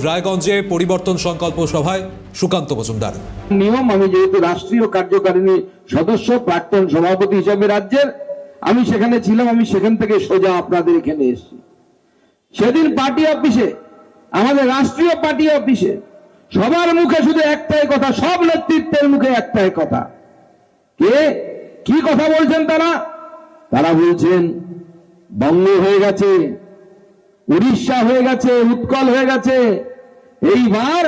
রায়গঞ্জে পরিবর্তন সংকল্প সভায় সুকান্ত মজুমদার। নিয়ম, আমি যেহেতু রাষ্ট্রীয় কার্যকারিণী সদস্য, প্রাক্তন সভাপতি হিসেবে রাজ্যের, আমি সেখানে ছিলাম। আমি সেখান থেকে সোজা আপনাদের এখানে এসেছি। সেদিন পার্টি অফিসে, আমাদের রাষ্ট্রীয় পার্টি অফিসে সবার মুখে শুধু একটাই কথা, সব নেতৃত্বের মুখে একটাই কথা। কি কথা বলছেন তারা বলছেন বঙ্গ হয়ে গেছে, উড়িষ্যা হয়ে গেছে, উৎকল হয়ে গেছে, এইবার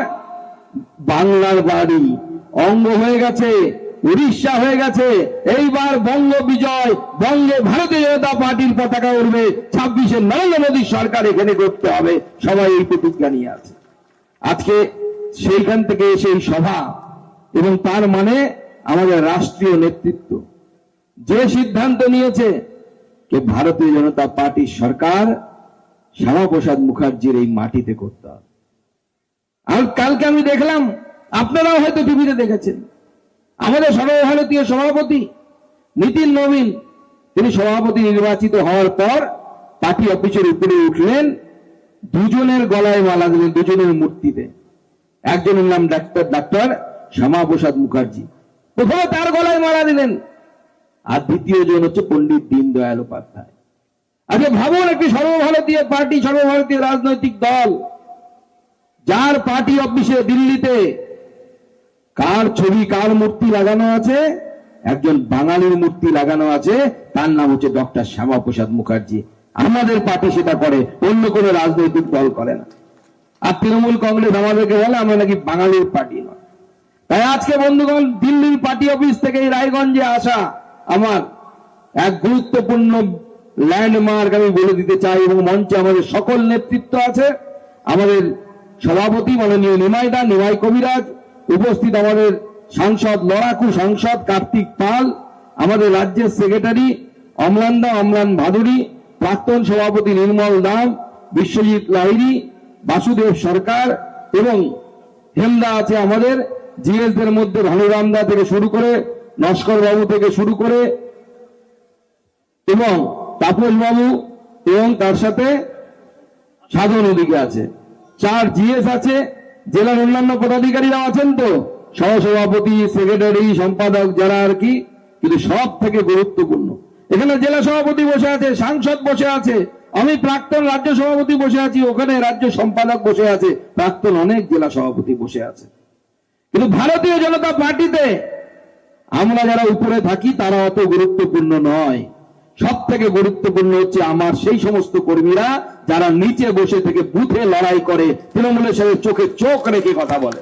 বাংলার বাড়ি অঙ্গ হয়ে গেছে, উড়িষ্যা হয়ে গেছে, এইবার বঙ্গ বিজয়, বঙ্গে ভারতীয় জনতা পার্টির পতাকা উঠবে, 26-এ নরেন্দ্র মোদী সরকার এখানে করতে হবে। সবাই এই প্রতিজ্ঞা নিয়ে আছে। আজকে সেইখান থেকে সেই সভা, এবং তার মানে আমাদের রাষ্ট্রীয় নেতৃত্ব যে সিদ্ধান্ত নিয়েছে যে ভারতীয় জনতা পার্টির সরকার শ্যামাপ্রসাদ মুখার্জির এই মাটিতে করতে হবে। আর কালকে আমি দেখলাম, আপনারাও হয়তো টিভিতে দেখেছেন, আমাদের সর্বভারতীয় সভাপতি নীতিন নবীন, তিনি সভাপতি নির্বাচিত হওয়ার পর পার্টি অফিসের উপরে উঠলেন, দুজনের গলায় মালা দিলেন, দুজনের মূর্তিতে। একজনের নাম ডাক্তার শ্যামাপ্রসাদ মুখার্জি, প্রথমে তার গলায় মালা দিলেন, আর দ্বিতীয় জন হচ্ছে পণ্ডিত দীনদয়াল উপাধ্যায়। আগে ভাবুন, একটি সর্বভারতীয় পার্টি, সর্বভারতীয় রাজনৈতিক দল, যার পার্টি অফিসে দিল্লিতে কার ছবি, কার মূর্তি লাগানো আছে? একজন বাঙালির মূর্তি লাগানো আছে, তার নাম হচ্ছে ডক্টর শ্যামাপ্রসাদ মুখার্জি। আমাদের পার্টি সেটা করে, অন্য কোনো রাজনৈতিক দল করে না। আর তৃণমূল কংগ্রেস আমাদেরকে বলে আমরা নাকি বাঙালির পার্টি নয়। তাই আজকে বন্ধুগণ, দিল্লির পার্টি অফিস থেকে এই রায়গঞ্জে আসা আমার এক গুরুত্বপূর্ণ ল্যান্ডমার্ক আমি বলে দিতে চাই, এবং মঞ্চে আমাদের সকল নেতৃত্ব আছে। আমাদের সভাপতি মাননীয় নিমাই কবিরাজ, উপস্থিত আমাদের সাংসদ, লড়াকু সাংসদ কার্তিক পাল, আমাদের রাজ্যের সেক্রেটারি অম্লান ভাদুরী, প্রাক্তন সভাপতি নির্মল দাম, বিশ্বজিৎ লাহিড়ী, বাসুদেব সরকার, এবং হেমদা আছে আমাদের জিএসদের মধ্যে, ভানুরামদা থেকে শুরু করে, নস্কর বাবু থেকে শুরু করে, এবং তাপস বাবু, এবং তার সাথে সাধন ওদিকে আছে। 4 জিএস আছে। জেলার অন্যান্য পদাধিকারীরাও আছেন, তো সহসভাপতি, সেক্রেটারি, সম্পাদক যারা আর কি। কিন্তু সব থেকে গুরুত্বপূর্ণ, এখানে জেলা সভাপতি বসে আছে, সাংসদ বসে আছে, আমি প্রাক্তন রাজ্য সভাপতি বসে আছি, ওখানে রাজ্য সম্পাদক বসে আছে, প্রাক্তন অনেক জেলা সভাপতি বসে আছে। কিন্তু ভারতীয় জনতা পার্টিতে আমরা যারা উপরে থাকি তারা অত গুরুত্বপূর্ণ নয়। সব থেকে গুরুত্বপূর্ণ হচ্ছে আমার সেই সমস্ত কর্মীরা যারা নিচে বসে থেকে বুথে লড়াই করে, তৃণমূলের সাথে চোখে চোখ রেখে কথা বলে।